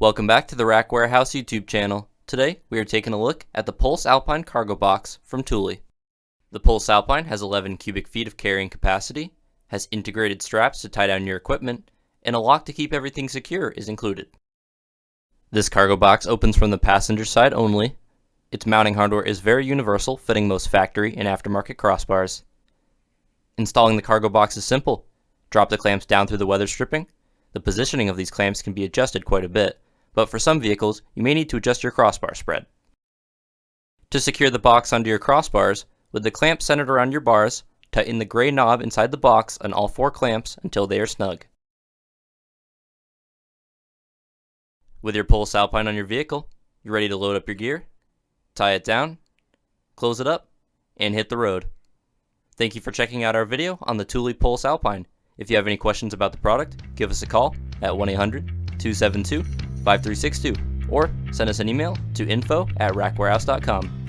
Welcome back to the Rack Warehouse YouTube channel. Today we are taking a look at the Pulse Alpine cargo box from Thule. The Pulse Alpine has 11 cubic feet of carrying capacity, has integrated straps to tie down your equipment, and a lock to keep everything secure is included. This cargo box opens from the passenger side only. Its mounting hardware is very universal, fitting most factory and aftermarket crossbars. Installing the cargo box is simple. Drop the clamps down through the weather stripping. The positioning of these clamps can be adjusted quite a bit, but for some vehicles, you may need to adjust your crossbar spread. To secure the box onto your crossbars, with the clamp centered around your bars, tighten the gray knob inside the box on all 4 clamps until they are snug. With your Pulse Alpine on your vehicle, you're ready to load up your gear, tie it down, close it up, and hit the road. Thank you for checking out our video on the Thule Pulse Alpine. If you have any questions about the product, give us a call at 1-800-272-5362 or send us an email to info@rackwarehouse.com.